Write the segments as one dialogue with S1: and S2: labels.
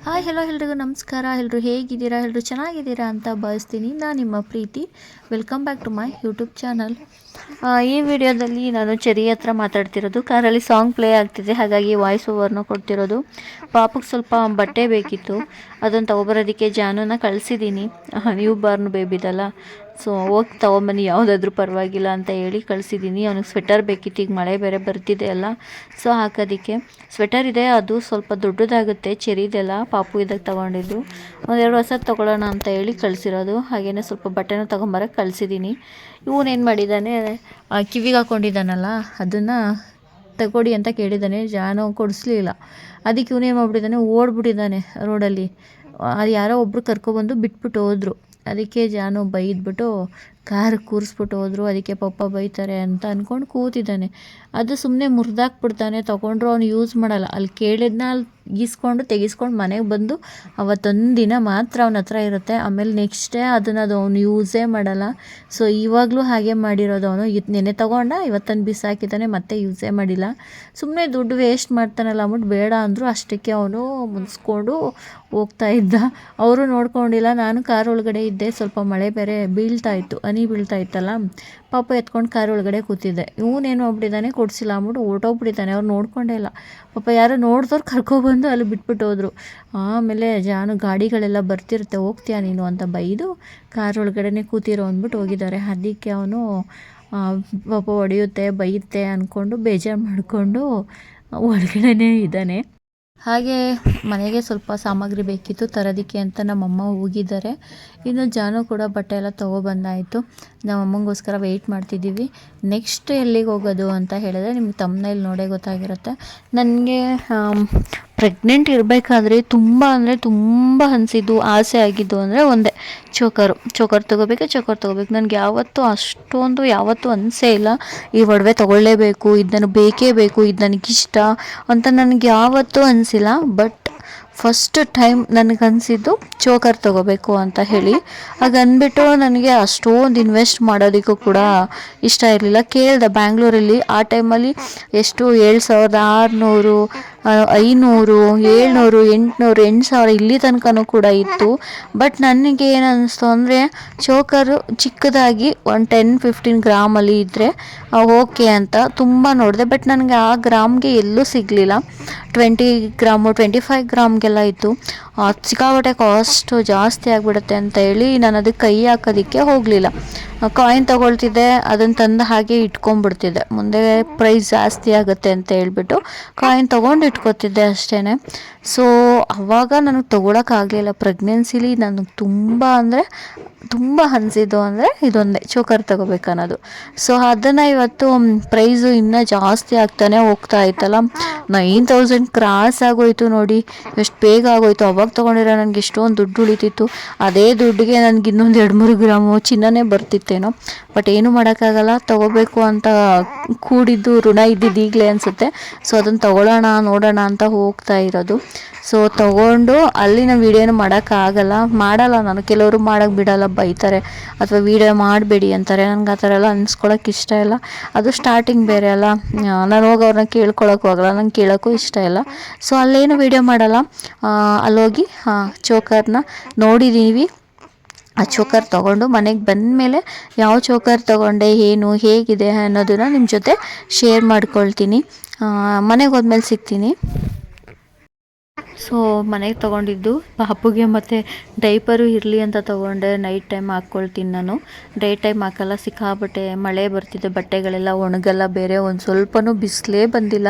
S1: Hi hello ಎಲ್ರಿಗೂ ನಮಸ್ಕಾರ. ಎಲ್ಲರೂ ಹೇಗಿದ್ದೀರಾ? ಎಲ್ಲರೂ ಚೆನ್ನಾಗಿದ್ದೀರಾ ಅಂತ ಭಾವಿಸ್ತೀನಿ. ನಾನು ನಿಮ್ಮ ಪ್ರೀತಿ. Welcome back to my YouTube channel. ಈ ವಿಡಿಯೋದಲ್ಲಿ ನಾನು ಚೆರಿ ಹತ್ರ ಮಾತಾಡ್ತಿರೋದು. ಕಾರಲ್ಲಿ ಸಾಂಗ್ ಪ್ಲೇ ಆಗ್ತಿದೆ, ಹಾಗಾಗಿ ವಾಯ್ಸ್ ಓವರ್ನ ಕೊಡ್ತಿರೋದು. ಪಾಪಕ್ಕೆ ಸ್ವಲ್ಪ ಬಟ್ಟೆ ಬೇಕಿತ್ತು, ಅದನ್ನು ತೊಗೊಬರೋದಕ್ಕೆ ಜಾನುನ ಕಳಿಸಿದ್ದೀನಿ. ನ್ಯೂ ಬಾರ್ನ್ ಬೇಬಿದಲ್ಲ, ಸೊ ಹೋಗಿ ತೊಗೊಂಬನ್ನಿ ಯಾವುದಾದ್ರೂ ಪರವಾಗಿಲ್ಲ ಅಂತ ಹೇಳಿ ಕಳಿಸಿದ್ದೀನಿ. ಅವನಿಗೆ ಸ್ವೆಟರ್ ಬೇಕಿತ್ತು, ಈಗ ಮಳೆ ಬೇರೆ ಬರ್ತಿದೆ ಅಲ್ಲ, ಸೊ ಹಾಕೋದಕ್ಕೆ ಸ್ವೆಟರ್ ಇದೆ. ಅದು ಸ್ವಲ್ಪ ದೊಡ್ಡದಾಗುತ್ತೆ, ಚೆರಿದೆಲ್ಲ ಪಾಪು ಇದಾಗ ತೊಗೊಂಡಿದ್ದು. ಒಂದೆರಡು ಹೊಸದು ತೊಗೊಳ್ಳೋಣ ಅಂತ ಹೇಳಿ ಕಳಿಸಿರೋದು. ಹಾಗೆಯೇ ಸ್ವಲ್ಪ ಬಟ್ಟೆನೂ ತೊಗೊಂಬರಕ್ಕೆ ಕಳಿಸಿದ್ದೀನಿ. ಇವನೇನು ಮಾಡಿದ್ದಾನೆ, ಕಿವಿಗೆ ಹಾಕ್ಕೊಂಡಿದ್ದಾನಲ್ಲ, ಅದನ್ನು ತಗೊಡಿ ಅಂತ ಕೇಳಿದ್ದಾನೆ. ಜಾನು ಕೊಡಿಸ್ಲಿಲ್ಲ. ಅದಕ್ಕೆ ಇವನೇನು ಮಾಡ್ಬಿಟ್ಟಿದ್ದಾನೆ, ಓಡ್ಬಿಟ್ಟಿದ್ದಾನೆ ರೋಡಲ್ಲಿ. ಅದು ಯಾರೋ ಒಬ್ಬರು ಕರ್ಕೊಬಂದು ಬಿಟ್ಬಿಟ್ಟು ಹೋದರು. ಅದಕ್ಕೆ ಜಾನು ಬೈದ್ಬಿಟ್ಟು ಕಾರ್ ಕೂರಿಸ್ಬಿಟ್ಟು ಹೋದರು. ಅದಕ್ಕೆ ಪಪ್ಪ ಬೈತಾರೆ ಅಂತ ಅಂದ್ಕೊಂಡು ಕೂತಿದ್ದಾನೆ. ಅದು ಸುಮ್ಮನೆ ಮುರಿದಾಕ್ಬಿಡ್ತಾನೆ. ತೊಗೊಂಡ್ರು ಅವ್ನು ಯೂಸ್ ಮಾಡಲ್ಲ. ಅಲ್ಲಿ ಕೇಳಿದ್ನ ಅಲ್ಲಿ ಗೀಸ್ಕೊಂಡು ತೆಗಿಸ್ಕೊಂಡು ಮನೆಗೆ ಬಂದು ಅವತ್ತೊಂದು ದಿನ ಮಾತ್ರ ಅವನ ಹತ್ರ ಇರುತ್ತೆ. ಆಮೇಲೆ ನೆಕ್ಸ್ಟ್ ಡೇ ಅದನ್ನು ಅವನು ಯೂಸೇ ಮಾಡಲ್ಲ. ಸೊ ಇವಾಗಲೂ ಹಾಗೆ ಮಾಡಿರೋದು. ಅವನು ನೆನ್ನೆ ತೊಗೊಂಡ, ಇವತ್ತನ್ನು ಬಿಸಾಕಿದ್ದಾನೆ, ಮತ್ತೆ ಯೂಸೇ ಮಾಡಿಲ್ಲ. ಸುಮ್ಮನೆ ದುಡ್ಡು ವೇಸ್ಟ್ ಮಾಡ್ತಾನಲ್ಲ ಅಂದ್ಬಿಟ್ಟು ಬೇಡ ಅಂದರು. ಅಷ್ಟಕ್ಕೆ ಅವನು ಮುನ್ಸ್ಕೊಂಡು ಹೋಗ್ತಾ ಇದ್ದ. ಅವರು ನೋಡ್ಕೊಂಡಿಲ್ಲ. ನಾನು ಕಾರ್ ಒಳಗಡೆ ಇದ್ದೆ. ಸ್ವಲ್ಪ ಮಳೆ ಬೇರೆ ಬೀಳ್ತಾಯಿತ್ತು, ಹನಿ ಬೀಳ್ತಾ ಇತ್ತಲ್ಲ, ಪಾಪ ಎತ್ಕೊಂಡು ಕಾರ್ ಒಳಗಡೆ ಕೂತಿದ್ದೆ. ಇವನೇನು ಹೋಗ್ಬಿಟ್ಟಿದ್ದಾನೆ, ಕೊಡಿಸಿಲ್ಲ ಅಂದ್ಬಿಟ್ಟು ಹೊರ್ಟೋಗ್ಬಿಟ್ಟಿದ್ದಾನೆ. ಅವ್ರು ನೋಡ್ಕೊಂಡೇ ಇಲ್ಲ. ಪಾಪ ಯಾರೋ ನೋಡಿದವ್ರು ಕರ್ಕೊಬಂದು ಅಲ್ಲಿ ಬಿಟ್ಬಿಟ್ಟು ಹೋದರು. ಆಮೇಲೆ ಜಾನು ಗಾಡಿಗಳೆಲ್ಲ ಬರ್ತಿರುತ್ತೆ, ಹೋಗ್ತೀಯಾ ನೀನು ಅಂತ ಬೈದು ಕಾರ್ ಒಳಗಡೆ ಕೂತಿರೋ ಅಂದ್ಬಿಟ್ಟು ಹೋಗಿದ್ದಾರೆ. ಅದಕ್ಕೆ ಅವನು ಪಾಪ ಹೊಡೆಯುತ್ತೆ ಬೈಯುತ್ತೆ ಅಂದ್ಕೊಂಡು ಬೇಜಾರು ಮಾಡಿಕೊಂಡು ಒಳಗಡೆ ಇದ್ದಾನೆ. ಹಾಗೆ ಮನೆಗೆ ಸ್ವಲ್ಪ ಸಾಮಗ್ರಿ ಬೇಕಿತ್ತು ತರೋದಕ್ಕೆ ಅಂತ ನಮ್ಮಮ್ಮ ಹೋಗಿದ್ದಾರೆ. ಇನ್ನು ಜಾನು ಕೂಡ ಬಟ್ಟೆ ಎಲ್ಲ ತೊಗೊಬಂದಾಯಿತು. ನಮ್ಮಮ್ಮಂಗೋಸ್ಕರ ವೆಯ್ಟ್ ಮಾಡ್ತಿದ್ದೀವಿ. ನೆಕ್ಸ್ಟ್ ಎಲ್ಲಿಗೆ ಹೋಗೋದು ಅಂತ ಹೇಳಿದ್ರೆ ನಿಮ್ಗೆ ತಮ್ಮನೇಲಿ ನೋಡೇ ಗೊತ್ತಾಗಿರುತ್ತೆ. ನನಗೆ ಪ್ರೆಗ್ನೆಂಟ್ ಇರಬೇಕಾದ್ರೆ ತುಂಬ ಅಂದರೆ ತುಂಬ ಅನಿಸಿದ್ದು, ಆಸೆ ಆಗಿದ್ದು ಅಂದರೆ ಒಂದೇ, ಚೋಕರ್ ತೊಗೋಬೇಕು. ನನಗೆ ಯಾವತ್ತೂ ಅನಿಸೇ ಇಲ್ಲ ಈ ಒಡವೆ ತೊಗೊಳ್ಳೇಬೇಕು, ಇದು ನನಗೆ ಬೇಕೇ ಬೇಕು, ಇದು ನನಗಿಷ್ಟ ಅಂತ ನನಗೆ ಯಾವತ್ತೂ ಅನಿಸಿಲ್ಲ. ಬಟ್ ಫಸ್ಟ್ ಟೈಮ್ ನನಗನ್ಸಿದ್ದು ಚೋಕರ್ ತೊಗೋಬೇಕು ಅಂತ ಹೇಳಿ. ಆಗ ಅಂದ್ಬಿಟ್ಟು ನನಗೆ ಅಷ್ಟೊಂದು ಇನ್ವೆಸ್ಟ್ ಮಾಡೋದಕ್ಕೂ ಕೂಡ ಇಷ್ಟ ಇರಲಿಲ್ಲ. ಕೇಳಿದೆ ಬ್ಯಾಂಗ್ಳೂರಲ್ಲಿ, ಆ ಟೈಮಲ್ಲಿ ಎಷ್ಟು 7600, 500, 700, 800, 8000 ಇಲ್ಲಿ ತನಕನೂ ಕೂಡ ಇತ್ತು. ಬಟ್ ನನಗೆ ಏನು ಅನ್ನಿಸ್ತು ಅಂದರೆ, ಚೋಕರು ಚಿಕ್ಕದಾಗಿ ಒಂದು 10-15 ಗ್ರಾಮಲ್ಲಿ ಇದ್ದರೆ ಓಕೆ ಅಂತ ತುಂಬ ನೋಡಿದೆ. ಬಟ್ ನನಗೆ ಆ ಗ್ರಾಮ್ಗೆ ಎಲ್ಲೂ ಸಿಗಲಿಲ್ಲ. 20 ಗ್ರಾಮು 25 ಗ್ರಾಮ್ಗೆಲ್ಲ ಇತ್ತು. ಸಿಕ್ಕಾಪಟ್ಟೆ ಕಾಸ್ಟು ಜಾಸ್ತಿ ಆಗಿಬಿಡುತ್ತೆ ಅಂತ ಹೇಳಿ ನಾನು ಅದಕ್ಕೆ ಕೈ ಹಾಕೋದಕ್ಕೆ ಹೋಗಲಿಲ್ಲ. ಕಾಯಿನ್ ತೊಗೊಳ್ತಿದ್ದೆ, ಅದನ್ನು ತಂದು ಹಾಗೆ ಇಟ್ಕೊಂಡ್ಬಿಡ್ತಿದ್ದೆ. ಮುಂದೆ ಪ್ರೈಸ್ ಜಾಸ್ತಿ ಆಗುತ್ತೆ ಅಂತ ಹೇಳ್ಬಿಟ್ಟು ಕಾಯಿನ್ ತೊಗೊಂಡು ಇಟ್ಕೊತಿದ್ದೆ ಅಷ್ಟೇ. ಸೊ ಆವಾಗ ನನಗೆ ತೊಗೊಳಕ್ಕಾಗಲಿಲ್ಲ. ಪ್ರೆಗ್ನೆನ್ಸಿಲಿ ನನಗೆ ತುಂಬ ಅನಿಸಿದ್ದು ಅಂದರೆ ಇದೊಂದೇ, ಚೋಕರ್ ತೊಗೋಬೇಕನ್ನೋದು. ಸೊ ಅದನ್ನು ಇವತ್ತು ಪ್ರೈಸು ಇನ್ನೂ ಜಾಸ್ತಿ ಆಗ್ತಾನೆ ಹೋಗ್ತಾ ಇತ್ತಲ್ಲ, 9000 ಕ್ರಾಸ್ ಆಗೋಯ್ತು ನೋಡಿ. ಎಷ್ಟು ಬೇಗ ಆಗೋಯ್ತು. ಅವಾಗ ತೊಗೊಂಡಿರೋ ನನಗೆ ಎಷ್ಟೊಂದು ದುಡ್ಡು ಉಳಿತಿತ್ತು. ಅದೇ ದುಡ್ಡಿಗೆ ನನಗೆ ಇನ್ನೊಂದು 2-3 ಗ್ರಾಮು ಚಿನ್ನನೇ ಬರ್ತಿತ್ತೇನೋ. ಬಟ್ ಏನೂ ಮಾಡೋಕ್ಕಾಗಲ್ಲ, ತೊಗೋಬೇಕು ಅಂತ ಕೂಡಿದ್ದು ಋಣ ಇದ್ದಿದ್ದು ಈಗಲೇ ಅನಿಸುತ್ತೆ. ಸೊ ಅದನ್ನು ತೊಗೊಳ್ಳೋಣ ನೋಡೋಣ ಅಂತ ಹೋಗ್ತಾ ಇರೋದು. ಸೊ ತೊಗೊಂಡು ಅಲ್ಲಿನ ವೀಡಿಯೋನು ಮಾಡಲ್ಲ ನಾನು. ಕೆಲವರು ಮಾಡೋಕ್ಕೆ ಬಿಡಲ್ಲ, ಬೈತಾರೆ, ಅಥವಾ ವೀಡಿಯೋ ಮಾಡಬೇಡಿ ಅಂತಾರೆ. ನನಗೆ ಆ ಥರ ಎಲ್ಲ ಅನ್ಸ್ಕೊಳಕ್ಕೆ ಇಷ್ಟ ಇಲ್ಲ. ಅದು ಸ್ಟಾರ್ಟಿಂಗ್ ಬೇರೆ ಅಲ್ಲ, ನಾನು ಹೋಗಿ ಅವ್ರನ್ನ ಕೇಳ್ಕೊಳಕ್ಕೂ ಆಗಲ್ಲ, ನಂಗೆ ಕೇಳೋಕ್ಕೂ ಇಷ್ಟ ಇಲ್ಲ. ಸೊ ಅಲ್ಲೇನು ವೀಡಿಯೋ ಮಾಡಲ್ಲ. ಅಲ್ಲೋಗಿ ಚೋಕರ್ನ ನೋಡಿದ್ದೀವಿ. ಆ ಚೋಕರ್ ತೊಗೊಂಡು ಮನೆಗೆ ಬಂದಮೇಲೆ ಯಾವ ಚೋಕರ್ ತೊಗೊಂಡೆ, ಏನು ಹೇಗಿದೆ ಅನ್ನೋದನ್ನು ನಿಮ್ಮ ಜೊತೆ ಶೇರ್ ಮಾಡ್ಕೊಳ್ತೀನಿ. ಮನೆಗೆ ಹೋದ್ಮೇಲೆ ಸಿಗ್ತೀನಿ. ಸೊ ಮನೆಗೆ ತೊಗೊಂಡಿದ್ದು ಪಾಪುಗೆ ಮತ್ತು ಡೈಪರು ಇರಲಿ ಅಂತ ತೊಗೊಂಡೆ. ನೈಟ್ ಟೈಮ್ ಹಾಕ್ಕೊಳ್ತೀನಿ ನಾನು, ಡೇ ಟೈಮ್ ಹಾಕಲ್ಲ. ಸಿಕ್ಕಾಬಟ್ಟೆ ಮಳೆ ಬರ್ತಿದೆ, ಬಟ್ಟೆಗಳೆಲ್ಲ ಒಣಗಲ್ಲ. ಬೇರೆ ಒಂದು ಸ್ವಲ್ಪನೂ ಬಿಸಿಲೇ ಬಂದಿಲ್ಲ,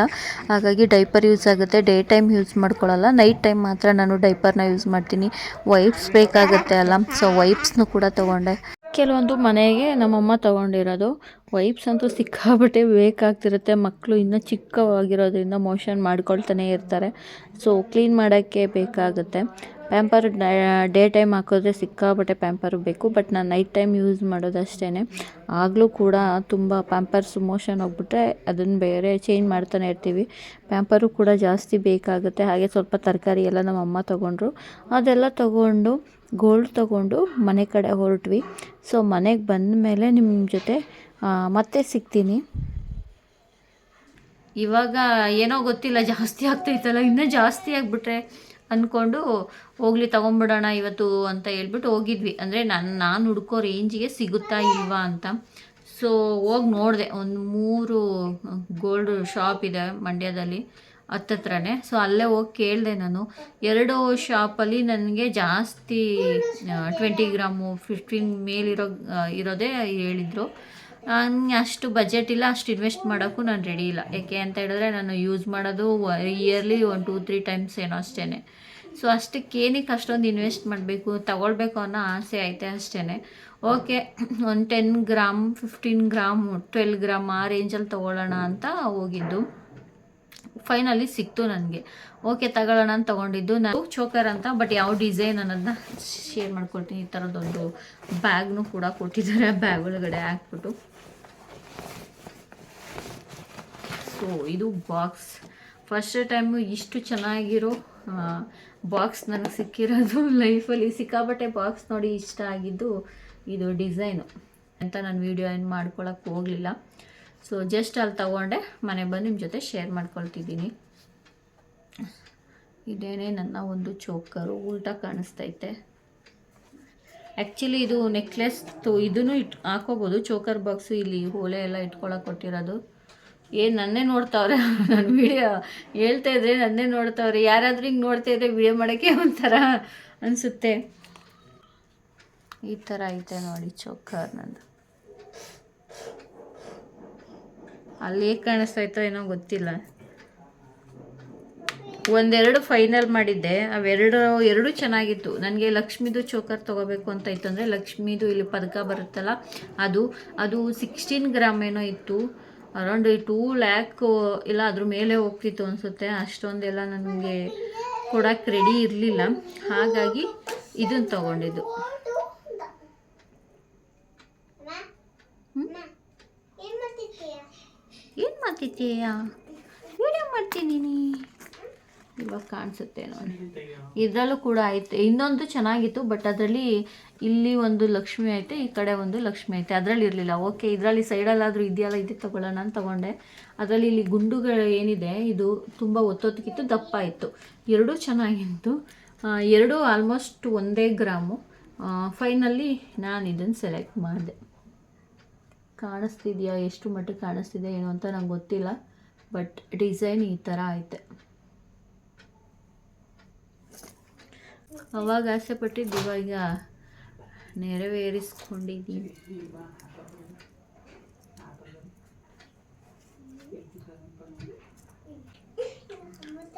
S1: ಹಾಗಾಗಿ ಡೈಪರ್ ಯೂಸ್ ಆಗುತ್ತೆ. ಡೇ ಟೈಮ್ ಯೂಸ್ ಮಾಡ್ಕೊಳ್ಳಲ್ಲ, ನೈಟ್ ಟೈಮ್ ಮಾತ್ರ ನಾನು ಡೈಪರ್ನ ಯೂಸ್ ಮಾಡ್ತೀನಿ. ವೈಪ್ಸ್ ಬೇಕಾಗುತ್ತೆ ಅಲ್ಲ, ಸೊ ವೈಪ್ಸ್ನು ಕೂಡ ತೊಗೊಂಡೆ. ಕೆಲವೊಂದು ಮನೆಗೆ ನಮ್ಮಮ್ಮ ತೊಗೊಂಡಿರೋದು. ವೈಪ್ಸ್ ಅಂತೂ ಸಿಕ್ಕಾಬಟ್ಟೆ ಬೇಕಾಗ್ತಿರುತ್ತೆ. ಮಕ್ಕಳು ಇನ್ನೂ ಚಿಕ್ಕವಾಗಿರೋದ್ರಿಂದ ಮೋಷನ್ ಮಾಡ್ಕೊಳ್ತಾನೆ ಇರ್ತಾರೆ. ಸೊ ಕ್ಲೀನ್ ಮಾಡೋಕ್ಕೆ ಬೇಕಾಗುತ್ತೆ. ಪ್ಯಾಂಪರ್ ಡೇ ಟೈಮ್ ಹಾಕಿದ್ರೆ ಸಿಕ್ಕಾಬಟ್ಟೆ ಪ್ಯಾಂಪರು ಬೇಕು. ಬಟ್ ನಾನು ನೈಟ್ ಟೈಮ್ ಯೂಸ್ ಮಾಡೋದು ಅಷ್ಟೇ. ಆಗಲೂ ಕೂಡ ತುಂಬ ಪ್ಯಾಂಪರ್ಸ್ ಮೋಷನ್ ಹೋಗ್ಬಿಟ್ರೆ ಅದನ್ನು ಬೇರೆ ಚೇಂಜ್ ಮಾಡ್ತಾನೆ ಇರ್ತೀವಿ. ಪ್ಯಾಂಪರು ಕೂಡ ಜಾಸ್ತಿ ಬೇಕಾಗುತ್ತೆ. ಹಾಗೆ ಸ್ವಲ್ಪ ತರಕಾರಿ ಎಲ್ಲ ನಮ್ಮಮ್ಮ ತೊಗೊಂಡ್ರು. ಅದೆಲ್ಲ ತೊಗೊಂಡು ಗೋಲ್ಡ್ ತೊಗೊಂಡು ಮನೆ ಕಡೆ ಹೊರಟ್ವಿ. ಸೊ ಮನೆಗೆ ಬಂದ ಮೇಲೆ ನಿಮ್ಮ ಜೊತೆ ಮತ್ತೆ ಸಿಗ್ತೀನಿ. ಇವಾಗ ಏನೋ ಗೊತ್ತಿಲ್ಲ, ಜಾಸ್ತಿ ಆಗ್ತೈತಲ್ಲ, ಇನ್ನೂ ಜಾಸ್ತಿ ಆಗಿಬಿಟ್ರೆ ಅಂದ್ಕೊಂಡು ಹೋಗ್ಲಿ ತೊಗೊಂಬಿಡೋಣ ಇವತ್ತು ಅಂತ ಹೇಳ್ಬಿಟ್ಟು ಹೋಗಿದ್ವಿ. ಅಂದರೆ ನಾನು ಹುಡ್ಕೋ ರೇಂಜಿಗೆ ಸಿಗುತ್ತಾ ಇಲ್ವಾ ಅಂತ. ಸೊ ಹೋಗಿ ನೋಡಿದೆ, ಒಂದು 3 ಗೋಲ್ಡ್ ಶಾಪ್ ಇದೆ ಮಂಡ್ಯದಲ್ಲಿ ಹತ್ತತ್ರನೇ. ಸೊ ಅಲ್ಲೇ ಹೋಗಿ ಕೇಳಿದೆ ನಾನು. 2 ಶಾಪಲ್ಲಿ ನನಗೆ ಜಾಸ್ತಿ 20 ಗ್ರಾಮು 15 ಮೇಲಿರೋ ಇರೋದೇ ಹೇಳಿದರು. ನನಗೆ ಅಷ್ಟು ಬಜೆಟ್ ಇಲ್ಲ, ಅಷ್ಟು ಇನ್ವೆಸ್ಟ್ ಮಾಡೋಕ್ಕೂ ನಾನು ರೆಡಿ ಇಲ್ಲ. ಯಾಕೆ ಅಂತ ಹೇಳಿದ್ರೆ ನಾನು ಯೂಸ್ ಮಾಡೋದು ಇಯರ್ಲಿ 1-2-3 ಟೈಮ್ಸ್ ಏನೋ ಅಷ್ಟೇ. ಸೊ ಅಷ್ಟಕ್ಕೇನಕ್ಕೆ ಅಷ್ಟೊಂದು ಇನ್ವೆಸ್ಟ್ ಮಾಡಬೇಕು, ತಗೊಳ್ಬೇಕು ಅನ್ನೋ ಆಸೆ ಐತೆ ಅಷ್ಟೇ. ಓಕೆ, ಒಂದು 10 ಗ್ರಾಮ್ 15 ಗ್ರಾಮ್ 12 ಗ್ರಾಮ್ ಆ ರೇಂಜಲ್ಲಿ ತೊಗೊಳ್ಳೋಣ ಅಂತ ಹೋಗಿದ್ದು. ಫೈನಲಿ ಸಿಕ್ತು ನನಗೆ. ಓಕೆ ತಗೊಳ್ಳೋಣ ಅಂತ ತೊಗೊಂಡಿದ್ದು ನಾವು. ಚೋಕರ್ ಅಂತ, ಬಟ್ ಯಾವ ಡಿಸೈನ್ ಅನ್ನೋದನ್ನ ಶೇರ್ ಮಾಡ್ಕೊಳ್ತೀನಿ. ಈ ಥರದ್ದೊಂದು ಬ್ಯಾಗ್ನು ಕೂಡ ಕೊಟ್ಟಿದ್ದಾರೆ, ಬ್ಯಾಗ್ ಒಳಗಡೆ ಹಾಕ್ಬಿಟ್ಟು. ಸೊ ಇದು ಬಾಕ್ಸ್. ಫಸ್ಟ್ ಟೈಮು ಇಷ್ಟು ಚೆನ್ನಾಗಿರೋ ಬಾಕ್ಸ್ ನನಗೆ ಸಿಕ್ಕಿರೋದು ಲೈಫಲ್ಲಿ. ಸಿಕ್ಕಾಬಟ್ಟೆ ಬಾಕ್ಸ್ ನೋಡಿ ಇಷ್ಟ ಆಗಿದ್ದು ಇದು ಡಿಸೈನು ಅಂತ ನಾನು ವೀಡಿಯೋ ಏನು ಮಾಡ್ಕೊಳಕ್ಕೆ ಹೋಗಲಿಲ್ಲ. ಸೊ ಜಸ್ಟ್ ಅಲ್ಲಿ ತೊಗೊಂಡೆ, ಮನೆಗೆ ಬಂದು ನಿಮ್ಮ ಜೊತೆ ಶೇರ್ ಮಾಡ್ಕೊಳ್ತಿದ್ದೀನಿ. ಇದೇನೇ ನನ್ನ ಒಂದು ಚೋಕರು, ಉಲ್ಟಾ ಕಾಣಿಸ್ತೈತೆ. ಆ್ಯಕ್ಚುಲಿ ಇದು ನೆಕ್ಲೆಸ್ ಇದನ್ನು ಹಾಕೋಬೋದು. ಚೋಕರ್ ಬಾಕ್ಸು ಇಲ್ಲಿ ಓಲೆ ಎಲ್ಲ ಇಟ್ಕೊಳಕ್ಕೆ ಕೊಟ್ಟಿರೋದು. ನನ್ನೇ ನೋಡ್ತಾವ್ರೆ, ನಾನು ವಿಡಿಯೋ ಹೇಳ್ತಾ ಇದ್ರೆ ನನ್ನೇ ನೋಡ್ತಾವ್ರೆ. ಯಾರಾದ್ರೂ ಹಿಂಗೆ ನೋಡ್ತಾ ಇದ್ರೆ ವಿಡಿಯೋ ಮಾಡೋಕ್ಕೆ ಒಂಥರ ಅನಿಸುತ್ತೆ. ಈ ಥರ ಐತೆ ನೋಡಿ ಚೋಕರ್ ನಂದು. ಅಲ್ಲಿ ಹೇಗೆ ಕಾಣಿಸ್ತಾಯಿತ್ತೋ ಏನೋ ಗೊತ್ತಿಲ್ಲ. ಒಂದೆರಡು ಫೈನಲ್ ಮಾಡಿದ್ದೆ, ಎರಡು ಚೆನ್ನಾಗಿತ್ತು. ನನಗೆ ಲಕ್ಷ್ಮಿದು ಚೋಕರ್ ತೊಗೋಬೇಕು ಅಂತ ಇತ್ತು. ಅಂದರೆ ಲಕ್ಷ್ಮಿದು ಇಲ್ಲಿ ಪದಕ ಬರುತ್ತಲ್ಲ ಅದು 16 ಗ್ರಾಮ್ ಏನೋ ಇತ್ತು. ಅರೌಂಡ್ 2 ಲ್ಯಾಕ್ ಇಲ್ಲ ಅದ್ರ ಮೇಲೆ ಹೋಗ್ತಿತ್ತು ಅನಿಸುತ್ತೆ. ಅಷ್ಟೊಂದೆಲ್ಲ ನನಗೆ ಕೊಡೋಕ್ಕೆ ರೆಡಿ ಇರಲಿಲ್ಲ, ಹಾಗಾಗಿ ಇದನ್ನು ತೊಗೊಂಡಿದ್ದು. ಏನು ಮಾಡ್ತಿದ್ದೀಯಾ? ವಿಡಿಯೋ ಮಾಡ್ತೀನಿ ನೀ. ಇವಾಗ ಕಾಣಿಸುತ್ತೆ ನೋಡಿ. ಇದರಲ್ಲೂ ಕೂಡ ಐತೆ. ಇನ್ನೊಂದು ಚೆನ್ನಾಗಿತ್ತು, ಬಟ್ ಅದರಲ್ಲಿ ಇಲ್ಲಿ ಒಂದು ಲಕ್ಷ್ಮಿ ಐತೆ, ಈ ಕಡೆ ಒಂದು ಲಕ್ಷ್ಮಿ ಐತೆ. ಅದರಲ್ಲಿ ಇರಲಿಲ್ಲ. ಓಕೆ, ಇದರಲ್ಲಿ ಸೈಡಲ್ಲಾದರೂ ಇದೆಯಲ್ಲ, ಇದು ತೊಗೊಳ್ಳೋಣ ಅಂತ ತೊಗೊಂಡೆ. ಅದರಲ್ಲಿ ಇಲ್ಲಿ ಗುಂಡುಗಳು ಏನಿದೆ ಇದು ತುಂಬ ಒತ್ತೊತ್ತಿಗಿತ್ತು, ದಪ್ಪ ಇತ್ತು. ಎರಡೂ ಚೆನ್ನಾಗಿತ್ತು. ಎರಡೂ ಆಲ್ಮೋಸ್ಟ್ 1 ಗ್ರಾಮು. ಫೈನಲಿ ನಾನು ಇದನ್ನು ಸೆಲೆಕ್ಟ್ ಮಾಡಿದೆ. ಕಾಣಿಸ್ತಿದೆಯಾ, ಎಷ್ಟು ಮಟ್ಟಿಗೆ ಕಾಣಿಸ್ತಿದೆ ಏನು ಅಂತ ನಂಗೆ ಗೊತ್ತಿಲ್ಲ, ಬಟ್ ಡಿಸೈನ್ ಈ ಥರ ಐತೆ. ಅವಾಗ ಆಸೆ ಪಟ್ಟಿದ್ದು ಇವಾಗ ನೆರವೇರಿಸ್ಕೊಂಡಿದ್ದೀನಿ.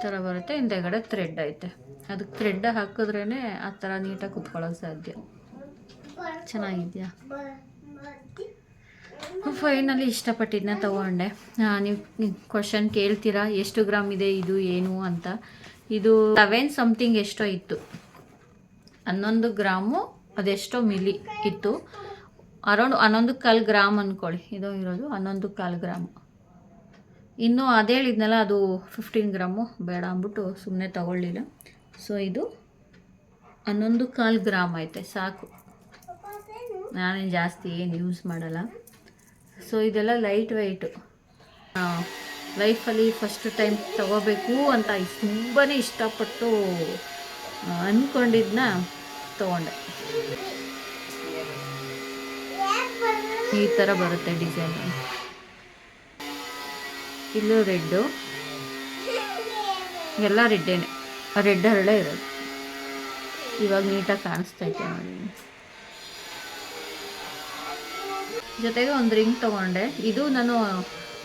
S1: ಥರ ಬರುತ್ತೆ. ಹಿಂದೆಗಡೆ ಥ್ರೆಡ್ ಐತೆ. ಅದಕ್ಕೆ ಥ್ರೆಡ್ ಹಾಕಿದ್ರೇ ಆ ಥರ ನೀಟಾಗಿ ಕುತ್ಕೊಳ್ಳೋಕೆ ಸಾಧ್ಯ. ಚೆನ್ನಾಗಿದೆಯಾ? ಫೈನಲಿ ಇಷ್ಟಪಟ್ಟಿದ್ದನ್ನ ತೊಗೊಂಡೆ. ನೀವು ಕ್ವಶನ್ ಕೇಳ್ತೀರಾ ಎಷ್ಟು ಗ್ರಾಮ್ ಇದೆ ಇದು ಏನು ಅಂತ. ಇದು 11 ಸಮಥಿಂಗ್ ಎಷ್ಟೋ ಇತ್ತು. 11 ಗ್ರಾಮು ಅದೆಷ್ಟೋ ಮಿಲಿ ಇತ್ತು. ಅರೌಂಡ್ 11.25 ಗ್ರಾಮ್ ಅಂದ್ಕೊಳ್ಳಿ. ಇದು ಇರೋದು 11.25 ಗ್ರಾಮು. ಇನ್ನು ಅದೇ ಹೇಳಿದ್ನಲ್ಲ, ಅದು 15 ಗ್ರಾಮು ಬೇಡ ಅಂದ್ಬಿಟ್ಟು ಸುಮ್ಮನೆ ತೊಗೊಳ್ಳಿಲ್ಲ. ಸೊ ಇದು 11.25 ಗ್ರಾಮ್ ಐತೆ, ಸಾಕು. ನಾನೇನು ಜಾಸ್ತಿ ಏನು ಯೂಸ್ ಮಾಡಲ್ಲ. ಸೊ ಇದೆಲ್ಲ ಲೈಟ್ ವೆಯ್ಟು. ಲೈಫಲ್ಲಿ ಫಸ್ಟ್ ಟೈಮ್ ತೊಗೋಬೇಕು ಅಂತ ತುಂಬಾ ಇಷ್ಟಪಟ್ಟು ಅಂದ್ಕೊಂಡಿದ್ದನ್ನ ತೊಗೊಂಡೆ. ಈ ಥರ ಬರುತ್ತೆ ಡಿಸೈನ್. ಇಲ್ಲೂ ರೆಡ್ಡು, ಎಲ್ಲ ರೆಡ್ಡೇನೆ, ರೆಡ್ ಹರಳೆ ಇರೋದು. ಇವಾಗ ನೀಟಾಗಿ ಕಾಣಿಸ್ತೈತೆ ನೋಡಿ. ಜೊತೆಗೆ ಒಂದು ರಿಂಗ್ ತೊಗೊಂಡೆ. ಇದು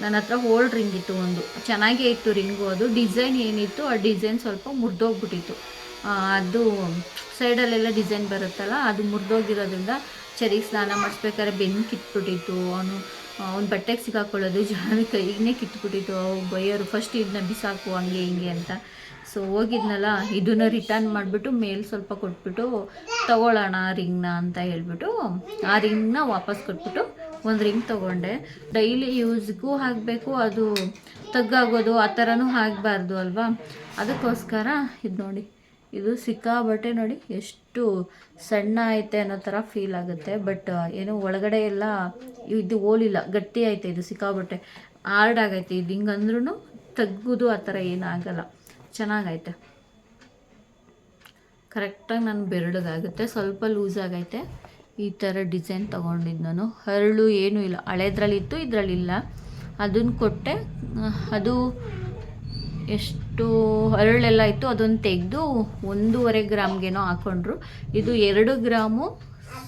S1: ನನ್ನ ಹತ್ರ ಓಲ್ಡ್ ರಿಂಗ್ ಇತ್ತು, ಒಂದು ಚೆನ್ನಾಗೇ ಇತ್ತು ರಿಂಗು. ಅದು ಡಿಸೈನ್ ಏನಿತ್ತು ಆ ಡಿಸೈನ್ ಸ್ವಲ್ಪ ಮುರಿದೋಗ್ಬಿಟ್ಟಿತ್ತು. ಅದು ಸೈಡಲ್ಲೆಲ್ಲ ಡಿಸೈನ್ ಬರುತ್ತಲ್ಲ, ಅದು ಮುರಿದೋಗಿರೋದ್ರಿಂದ ಚರಿಗೆ ಸ್ನಾನ ಮಾಡಿಸ್ಬೇಕಾದ್ರೆ ಬೆನ್ನು ಕಿತ್ಬಿಟ್ಟಿತ್ತು. ಅವ್ನು ಬಟ್ಟೆಗೆ ಸಿಕ್ಕಾಕೊಳ್ಳೋದು, ಜನ ಕೈಗೆ ಕಿತ್ಬಿಟ್ಟಿತ್ತು. ಬೈಯೋರು ಫಸ್ಟ್ ಇದನ್ನ ಬಿಸಾಕು ಹಂಗೆ ಹಿಂಗೆ ಅಂತ. ಸೊ ಹೋಗಿದ್ನಲ್ಲ, ಇದನ್ನು ರಿಟರ್ನ್ ಮಾಡಿಬಿಟ್ಟು ಮೇಲೆ ಸ್ವಲ್ಪ ಕೊಟ್ಬಿಟ್ಟು ತೊಗೊಳ್ಳೋಣ ರಿಂಗ್ನ ಅಂತ ಹೇಳ್ಬಿಟ್ಟು ಆ ರಿಂಗ್ನ ವಾಪಸ್ ಕೊಟ್ಬಿಟ್ಟು ಒಂದು ರಿಂಗ್ ತೊಗೊಂಡೆ. ಡೈಲಿ ಯೂಸ್ಗೂ ಆಗಬೇಕು, ಅದು ತಗ್ಗಾಗೋದು ಆ ಥರನೂ ಆಗಬಾರ್ದು ಅಲ್ವಾ. ಅದಕ್ಕೋಸ್ಕರ ಇದು ನೋಡಿ, ಇದು ಸಿಕ್ಕಾಬಟ್ಟೆ ನೋಡಿ ಎಷ್ಟು ಸಣ್ಣ ಐತೆ ಅನ್ನೋ ಥರ ಫೀಲ್ ಆಗುತ್ತೆ. ಬಟ್ ಏನೋ ಒಳಗಡೆ ಎಲ್ಲ ಇದು ಹೋಲಿಲ್ಲ, ಗಟ್ಟಿ ಐತೆ. ಇದು ಸಿಕ್ಕಾಬಟ್ಟೆ ಹಾರ್ಡ್ ಆಗೈತೆ. ಇದು ಹಿಂಗಂದ್ರೂ ತಗ್ಗೋದು ಆ ಥರ ಏನಾಗಲ್ಲ, ಚೆನ್ನಾಗೈತೆ. ಕರೆಕ್ಟಾಗಿ ನನ್ನ ಬೆರಳಿಗಾಗುತ್ತೆ. ಸ್ವಲ್ಪ ಲೂಸ್ ಆಗೈತೆ. ಈ ಥರ ಡಿಸೈನ್ ತೊಗೊಂಡಿದ್ದು ನಾನು. ಹರಳು ಏನೂ ಇಲ್ಲ, ಹಳೇದ್ರಲ್ಲಿತ್ತು, ಇದರಲ್ಲಿಲ್ಲ. ಅದನ್ನು ಕೊಟ್ಟೆ. ಅದು ಎಷ್ಟು ಹರಳೆಲ್ಲ ಇತ್ತು, ಅದನ್ನು ತೆಗೆದು 1.5 ಗ್ರಾಮ್ಗೇನೋ ಹಾಕ್ಕೊಂಡ್ರು. ಇದು 2 ಗ್ರಾಮು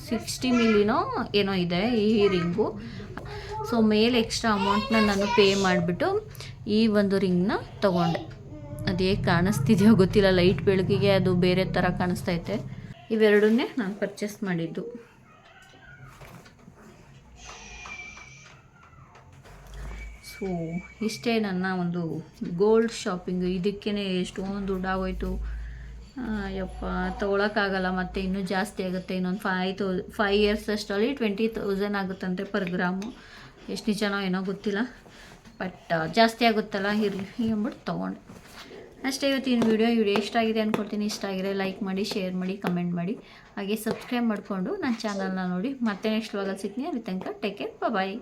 S1: 60 ಮಿಲಿನೋ ಏನೋ ಇದೆ ಈ ರಿಂಗು. ಸೊ ಮೇಲೆ ಎಕ್ಸ್ಟ್ರಾ ಅಮೌಂಟ್ನ ನಾನು ಪೇ ಮಾಡಿಬಿಟ್ಟು ಈ ಒಂದು ರಿಂಗ್ನ ತೊಗೊಂಡೆ. ಅದು ಹೇಗೆ ಕಾಣಿಸ್ತಿದೆಯೋ ಗೊತ್ತಿಲ್ಲ, ಲೈಟ್ ಬೆಳಕಿಗೆ ಅದು ಬೇರೆ ಥರ ಕಾಣಿಸ್ತೈತೆ. ಇವೆರಡನ್ನೇ ನಾನು ಪರ್ಚೇಸ್ ಮಾಡಿದ್ದು. ಸೊ ಇಷ್ಟೇ ನನ್ನ ಒಂದು ಗೋಲ್ಡ್ ಶಾಪಿಂಗು. ಇದಕ್ಕೇ ಎಷ್ಟೊಂದು ದುಡ್ಡು ಆಗೋಯ್ತು. ಯಪ್ಪ, ತೊಗೊಳಕ್ಕಾಗಲ್ಲ, ಮತ್ತು ಇನ್ನೂ ಜಾಸ್ತಿ ಆಗುತ್ತೆ. ಇನ್ನೊಂದು 5 ಇಯರ್ಸ್ ಅಷ್ಟರಲ್ಲಿ 20,000 ಆಗುತ್ತಂತೆ ಪರ್ ಗ್ರಾಮು. ಎಷ್ಟು ನಿಜನೋ ಏನೋ ಗೊತ್ತಿಲ್ಲ, ಬಟ್ ಜಾಸ್ತಿ ಆಗುತ್ತಲ್ಲ, ಇರಲಿ ಅಂದ್ಬಿಟ್ಟು ತೊಗೊಂಡೆ ಅಷ್ಟೇ. ಇವತ್ತಿನ ವಿಡಿಯೋ ಇಷ್ಟ ಆಗಿದೆ ಅಂದ್ಕೊಳ್ತೀನಿ. ಇಷ್ಟ ಆಗಿದ್ರೆ ಲೈಕ್ ಮಾಡಿ, ಶೇರ್ ಮಾಡಿ, ಕಮೆಂಟ್ ಮಾಡಿ, ಹಾಗೆ ಸಬ್ಸ್ಕ್ರೈಬ್ ಮಾಡಿಕೊಂಡು ನನ್ನ ಚಾನಲ್ನ ನೋಡಿ. ಮತ್ತೆ ನೆಕ್ಸ್ಟ್ ವ್ಲಾಗಲ್ಲಿ ಸಿಗ್ತೀನಿ. ಅಲ್ಲಿ ತನಕ ಟೇಕ್ ಕೇರ್, ಬಾಯ್.